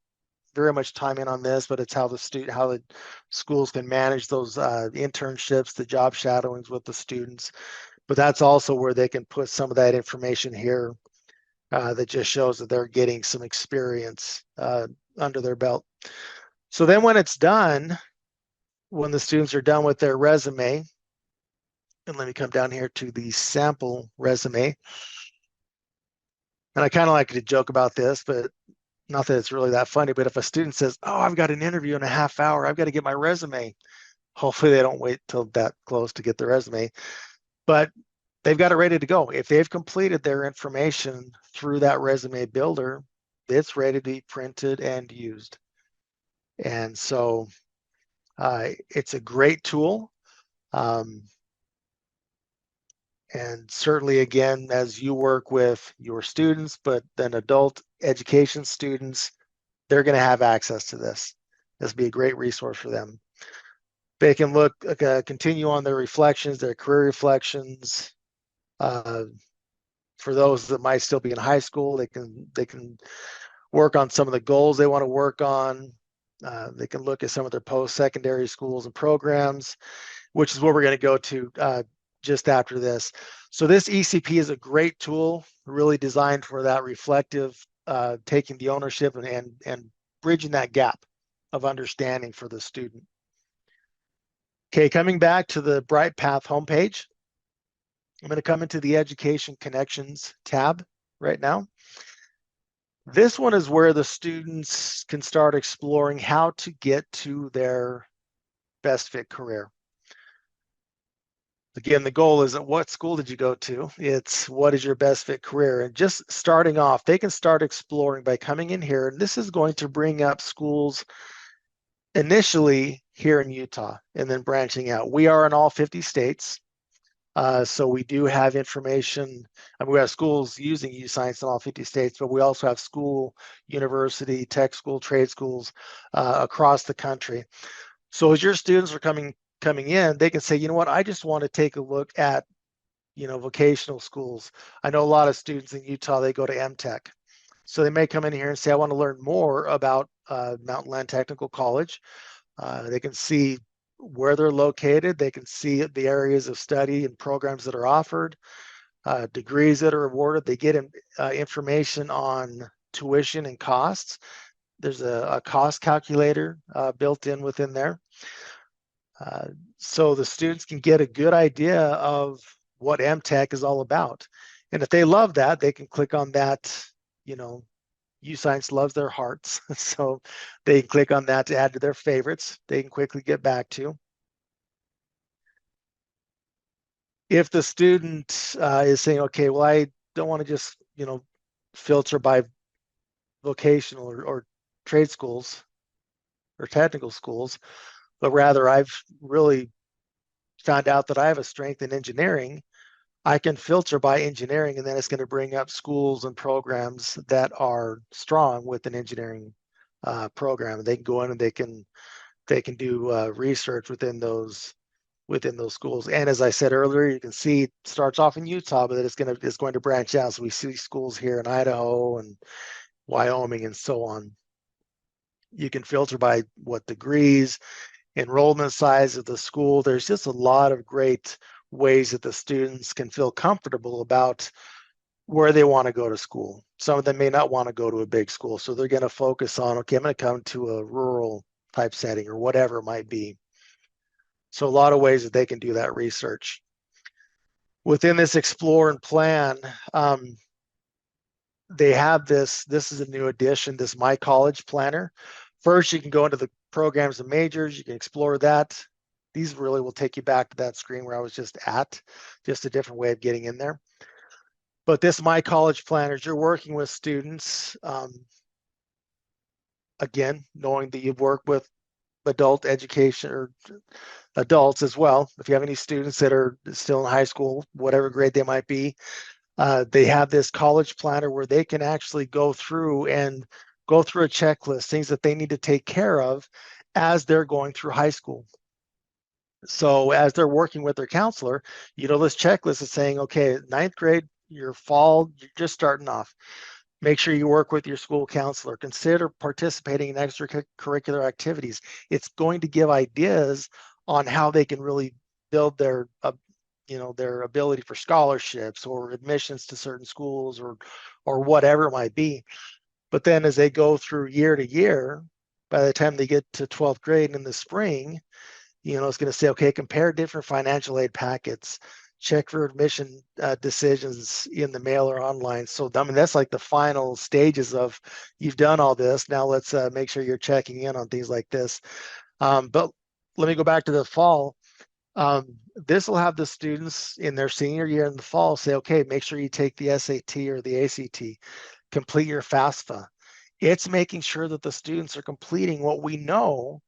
very much time in on this, but it's how the schools can manage those internships, the job shadowings with the students. But that's also where they can put some of that information here that just shows that they're getting some experience under their belt. So then when it's done, when the students are done with their resume, and let me come down here to the sample resume. And I kind of like to joke about this, but not that it's really that funny, but if a student says, oh, I've got an interview in a half hour, I've got to get my resume. Hopefully they don't wait till that close to get the resume, but they've got it ready to go. If they've completed their information through that resume builder, it's ready to be printed and used. And so it's a great tool. And certainly, again, as you work with your students, but then adult education students, they're going to have access to this. This will be a great resource for them. They can look, continue on their reflections, their career reflections. For those that might still be in high school, they can work on some of the goals they want to work on. They can look at some of their post-secondary schools and programs, which is what we're going to go to just after this. So this ECP is a great tool, really designed for that reflective, taking the ownership and bridging that gap of understanding for the student. Okay, coming back to the BrightPath homepage, I'm going to come into the Education Connections tab right now. This one is where the students can start exploring how to get to their best fit career. Again, the goal isn't what school did you go to, it's what is your best fit career. And just starting off, they can start exploring by coming in here, and this is going to bring up schools initially here in Utah and then branching out. We are in all 50 states. So we do have information. I mean, we have schools using YouScience in all 50 states, but we also have school, university, tech school, trade schools across the country. So as your students are coming in, they can say, you know what, I just want to take a look at, vocational schools. I know a lot of students in Utah, they go to MTech. So they may come in here and say, I want to learn more about Mountain Land Technical College. They can see where they're located. They can see the areas of study and programs that are offered, degrees that are awarded. They get information on tuition and costs. There's a cost calculator built in within there. So the students can get a good idea of what MTech is all about. And if they love that, they can click on that, YouScience loves their hearts. So they can click on that to add to their favorites. They can quickly get back to. If the student is saying, okay, well, I don't want to just, filter by vocational or trade schools or technical schools, but rather I've really found out that I have a strength in engineering, I can filter by engineering, and then it's going to bring up schools and programs that are strong with an engineering program. They can go in and they can do research within those schools. And as I said earlier, you can see it starts off in Utah, but it's going to branch out. So we see schools here in Idaho and Wyoming and so on. You can filter by what degrees, enrollment size of the school. There's just a lot of great ways that the students can feel comfortable about where they want to go to school. Some of them may not want to go to a big school, so they're going to focus on, okay, I'm going to come to a rural type setting or whatever it might be. So a lot of ways that they can do that research. Within this explore and plan, they have this is a new addition, this My College Planner. First, you can go into the programs and majors, you can explore that. These really will take you back to that screen where I was just at, just a different way of getting in there. But this My College Planners, you're working with students, again, knowing that you've worked with adult education or adults as well. If you have any students that are still in high school, whatever grade they might be, they have this college planner where they can actually go through a checklist, things that they need to take care of as they're going through high school. So as they're working with their counselor, this checklist is saying, okay, ninth grade, you're just starting off. Make sure you work with your school counselor. Consider participating in extracurricular activities. It's going to give ideas on how they can really build their ability for scholarships or admissions to certain schools or whatever it might be. But then as they go through year to year, by the time they get to 12th grade in the spring, it's going to say, okay, compare different financial aid packets, check for admission decisions in the mail or online. So, I mean, that's like the final stages of you've done all this. Now let's make sure you're checking in on things like this. But let me go back to the fall. This will have the students in their senior year in the fall say, okay, make sure you take the SAT or the ACT, complete your FAFSA. It's making sure that the students are completing what we know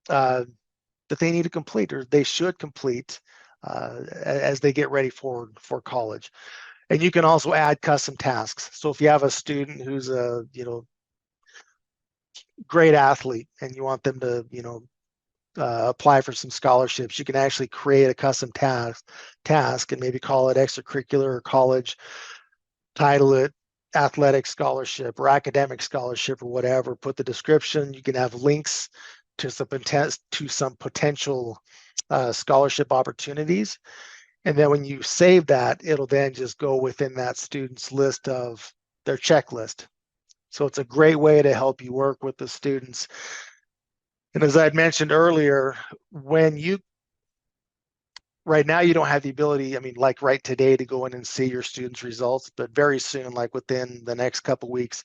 that they need to complete or they should complete as they get ready for college. And you can also add custom tasks. So if you have a student who's a great athlete and you want them to apply for some scholarships, you can actually create a custom task and maybe call it extracurricular or college, title it athletic scholarship or academic scholarship or whatever. Put the description. You can have links to some potential scholarship opportunities. And then when you save that, it'll then just go within that student's list of their checklist. So it's a great way to help you work with the students. And as I'd mentioned earlier, right now you don't have the ability, I mean, like right today to go in and see your students' results, but very soon, like within the next couple of weeks,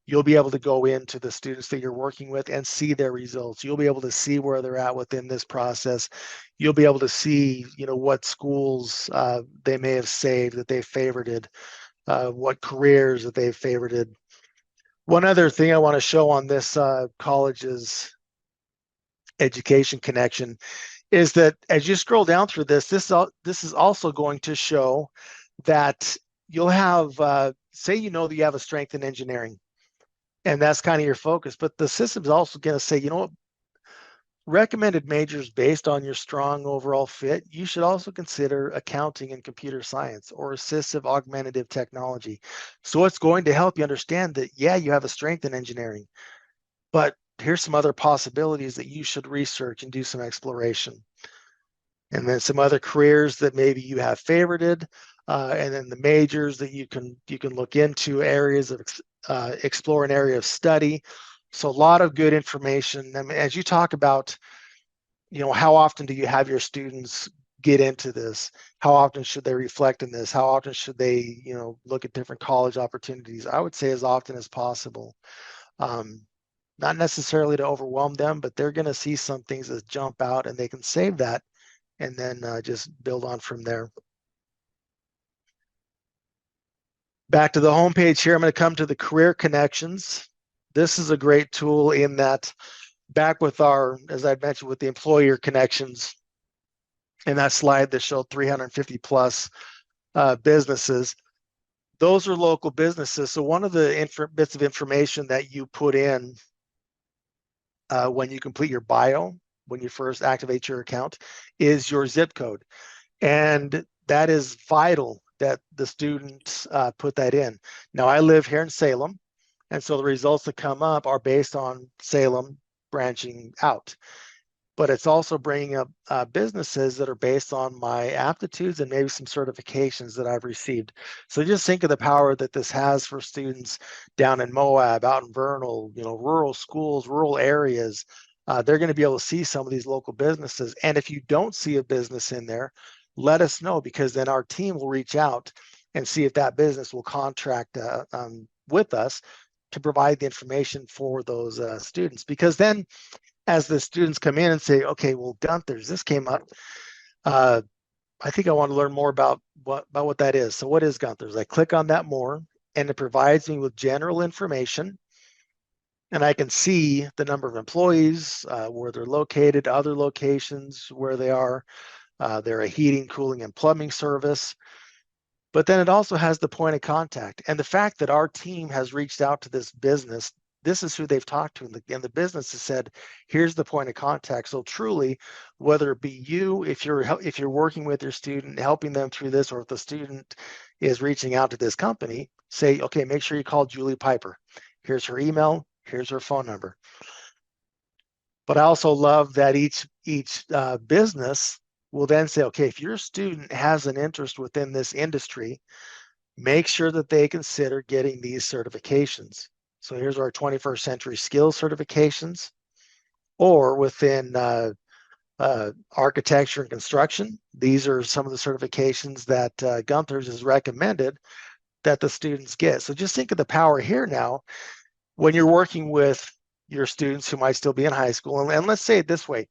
you'll be able to go into the students that you're working with and see their results. You'll be able to see where they're at within this process. You'll be able to see, what schools they may have saved that they favorited, what careers that they've favorited. One other thing I want to show on this college's education connection is that as you scroll down through this is also going to show that you'll have, say, that you have a strength in engineering, and that's kind of your focus. But the system is also going to say, what, recommended majors based on your strong overall fit, you should also consider accounting and computer science or assistive augmentative technology. So it's going to help you understand that, yeah, you have a strength in engineering, but here's some other possibilities that you should research and do some exploration. And then some other careers that maybe you have favorited, and then the majors that you can look into, areas of explore an area of study. So a lot of good information. I mean, as you talk about, how often do you have your students get into this? How often should they reflect in this? How often should they, look at different college opportunities? I would say as often as possible. Not necessarily to overwhelm them, but they're going to see some things that jump out and they can save that and then just build on from there. Back to the homepage here, I'm going to come to the career connections. This is a great tool in that, back with as I mentioned, with the employer connections in that slide that showed 350 plus businesses, those are local businesses. So one of the bits of information that you put in when you complete your bio, when you first activate your account, is your zip code. And that is vital that the students put that in. Now, I live here in Salem, and so the results that come up are based on Salem branching out. But it's also bringing up businesses that are based on my aptitudes and maybe some certifications that I've received. So just think of the power that this has for students down in Moab, out in Vernal, rural schools, rural areas. They're going to be able to see some of these local businesses. And if you don't see a business in there, let us know, because then our team will reach out and see if that business will contract with us to provide the information for those students. Because then as the students come in and say, okay, well, Gunther's, this came up. I think I want to learn more about what that is. So what is Gunther's? I click on that more, and it provides me with general information. And I can see the number of employees, where they're located, other locations where they are. They're a heating, cooling, and plumbing service. But then it also has the point of contact. And the fact that our team has reached out to this business, this is who they've talked to. And the business has said, here's the point of contact. So truly, whether it be you, if you're working with your student, helping them through this, or if the student is reaching out to this company, say, okay, make sure you call Julie Piper. Here's her email, here's her phone number. But I also love that each business will then say, okay, if your student has an interest within this industry, make sure that they consider getting these certifications. So here's our 21st century skills certifications, or within architecture and construction. These are some of the certifications that Gunther's has recommended that the students get. So just think of the power here now when you're working with your students who might still be in high school. And let's say it this way,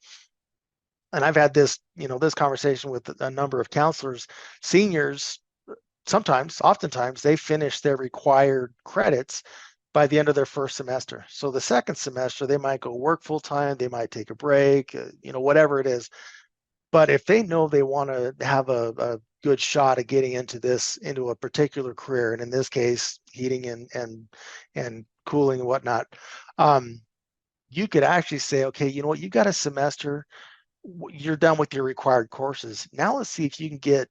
and I've had this conversation with a number of counselors, seniors, oftentimes they finish their required credits by the end of their first semester. So the second semester, they might go work full time, they might take a break, whatever it is. But if they know they want to have a good shot at getting into a particular career, and in this case, heating and cooling and whatnot, you could actually say, okay, you know what, you got a semester, you're done with your required courses. Now let's see if you can get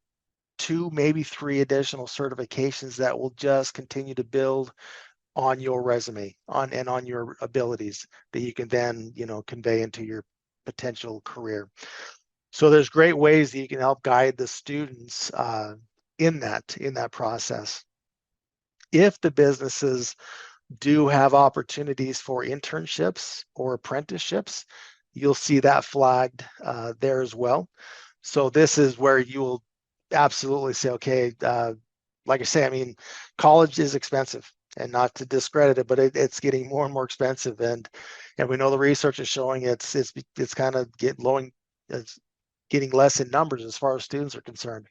2, maybe 3 additional certifications that will just continue to build on your resume on your abilities that you can then, convey into your potential career. So there's great ways that you can help guide the students in that process. If the businesses do have opportunities for internships or apprenticeships, you'll see that flagged there as well. So this is where you will absolutely say, okay, like I say, I mean, college is expensive, and not to discredit it, but it's getting more and more expensive, and we know the research is showing it's kind of it's getting less in numbers as far as students are concerned.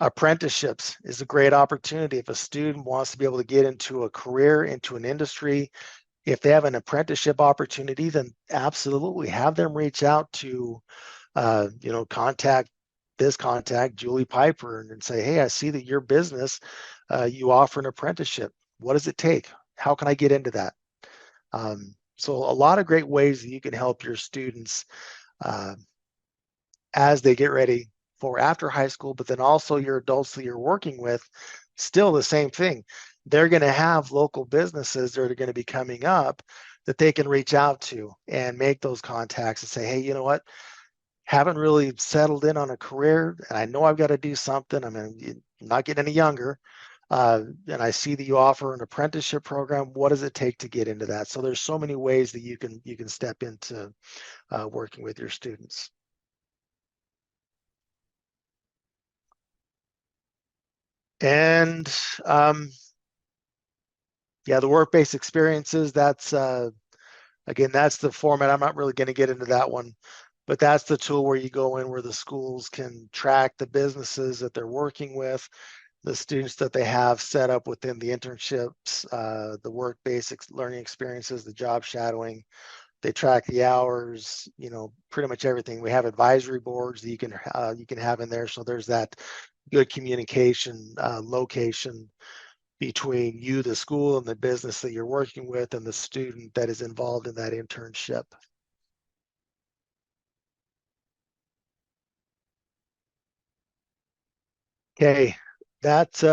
Apprenticeships is a great opportunity if a student wants to be able to get into a career, into an industry. If they have an apprenticeship opportunity, then absolutely have them reach out to, contact Julie Piper and say, hey, I see that your business, you offer an apprenticeship. What does it take? How can I get into that? So a lot of great ways that you can help your students as they get ready for after high school, but then also your adults that you're working with, still the same thing. They're going to have local businesses that are going to be coming up that they can reach out to and make those contacts and say, hey, you know what? Haven't really settled in on a career, and I know I've got to do something. I mean, I'm not getting any younger. And I see that you offer an apprenticeship program. What does it take to get into that? So there's so many ways that you can step into working with your students. And yeah, the work-based experiences, that's again, that's the format. I'm not really going to get into that one, but that's the tool where you go in where the schools can track the businesses that they're working with, the students that they have set up within the internships, the work-based learning experiences, the job shadowing. They track the hours, pretty much everything. We have advisory boards that you can have in there. So there's that good communication, location. between you, the school, and the business that you're working with, and the student that is involved in that internship. Okay, that's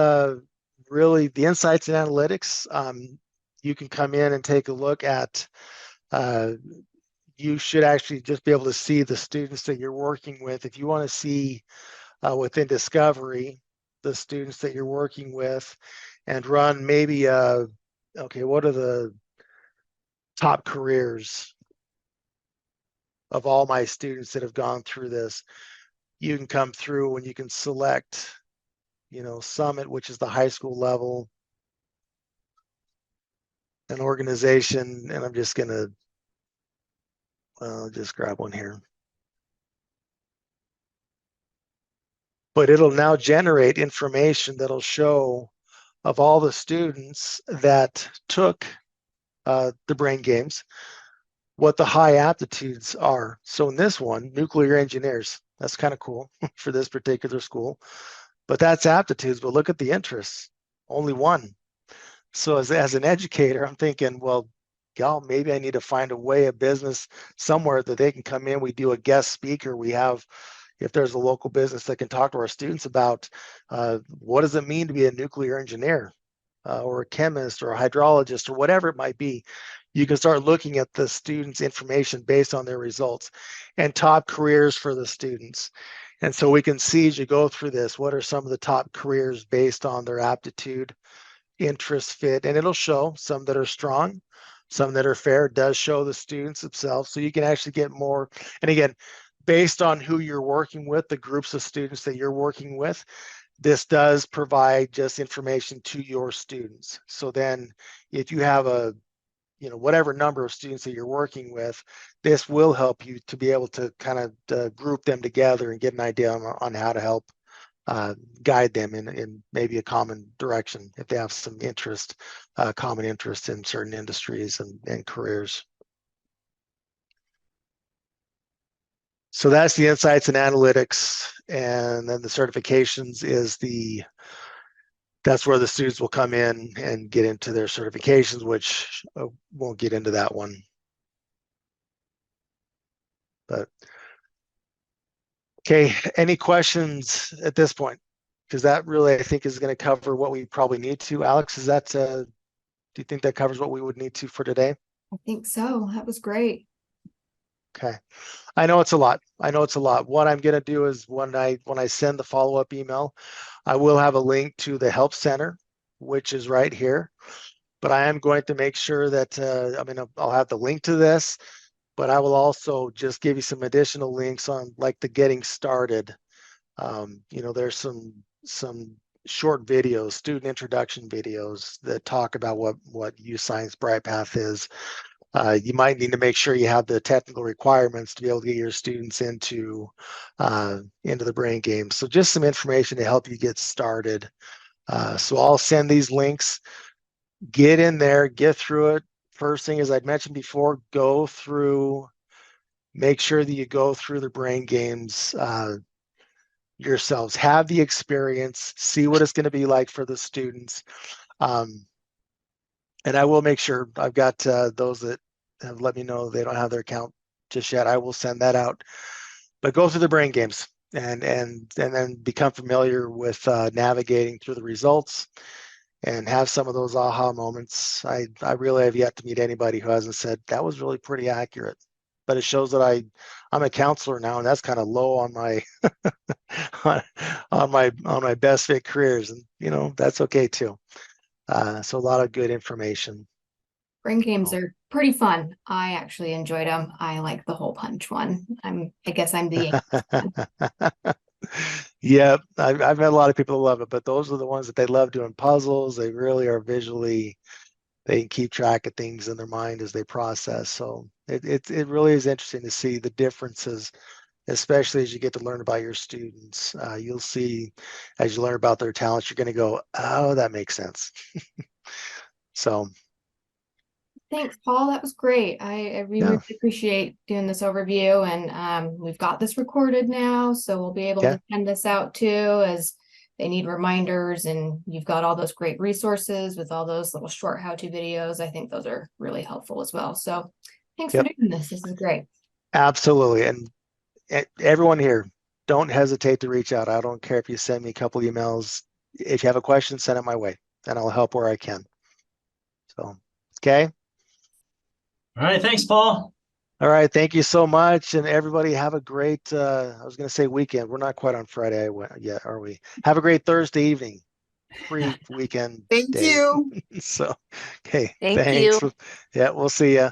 really the insights and analytics. You can come in and take a look at, you should actually just be able to see the students that you're working with. If you want to see within Discovery, the students that you're working with, and run maybe, okay, what are the top careers of all my students that have gone through this? You can come through and you can select, Summit, which is the high school level, an organization, and I'm just gonna just grab one here. But it'll now generate information that'll show of all the students that took the brain games, what the high aptitudes are. So in this one, nuclear engineers, that's kind of cool for this particular school, but that's aptitudes, but look at the interests, only one. So as an educator, I'm thinking, well, y'all, maybe I need to find a way, a business somewhere that they can come in. We do a guest speaker. We have, if there's a local business that can talk to our students about what does it mean to be a nuclear engineer or a chemist or a hydrologist or whatever it might be. You can start looking at the students' information based on their results and top careers for the students. And so we can see as you go through this, what are some of the top careers based on their aptitude, interest, fit, and it'll show some that are strong, some that are fair. It does show the students themselves, so you can actually get more. And again, based on who you're working with, the groups of students that you're working with, this does provide just information to your students. So then if you have a, whatever number of students that you're working with, this will help you to be able to kind of group them together and get an idea on how to help guide them in maybe a common direction if they have some interest, common interest in certain industries and careers. So that's the insights and analytics, and then the certifications is that's where the students will come in and get into their certifications, which won't get into that one. But okay, any questions at this point? Because that really, I think, is going to cover what we probably need to. Alex, is that, do you think that covers what we would need to for today? I think so. That was great. Okay. I know it's a lot. I know it's a lot. What I'm going to do is when I send the follow-up email, I will have a link to the help center, which is right here. But I am going to make sure that, I'll have the link to this, but I will also just give you some additional links on like the getting started. There's some short videos, student introduction videos that talk about what YouScience Bright Path is. You might need to make sure you have the technical requirements to be able to get your students into the brain games. So just some information to help you get started. So I'll send these links. Get in there, get through it. First thing, as I'd mentioned before, make sure that you go through the brain games yourselves. Have the experience, see what it's going to be like for the students. And I will make sure I've got those that have let me know they don't have their account just yet. I will send that out. But go through the brain games and then become familiar with navigating through the results and have some of those aha moments. I really have yet to meet anybody who hasn't said that was really pretty accurate. But it shows that I'm a counselor now, and that's kind of low on my on my best fit careers, and that's okay too. So a lot of good information. Brain games are pretty fun. I actually enjoyed them. I like the hole punch one. I guess I'm the Yeah, I've met a lot of people who love it, but those are the ones that they love doing puzzles. They really are visually, they can keep track of things in their mind as they process. So it really is interesting to see the differences, especially as you get to learn about your students. You'll see as you learn about their talents, you're going to go, oh, that makes sense. So Thanks, Paul. That was great. We yeah, really appreciate doing this overview, and we've got this recorded now, so we'll be able yeah, to send this out too as they need reminders, and you've got all those great resources with all those little short how-to videos. I think those are really helpful as well. So thanks for Yep, doing this. This is great. absolutely. And everyone here, don't hesitate to reach out. I don't care if you send me a couple emails. If you have a question, send it my way, and I'll help where I can. So, okay. All right, thanks, Paul. All right. Thank you so much. And everybody have a great, I was going to say weekend. We're not quite on Friday yet, are we? Have a great Thursday evening, free weekend Thank day. you. So, okay. Thank Thanks. you. Yeah, we'll see ya.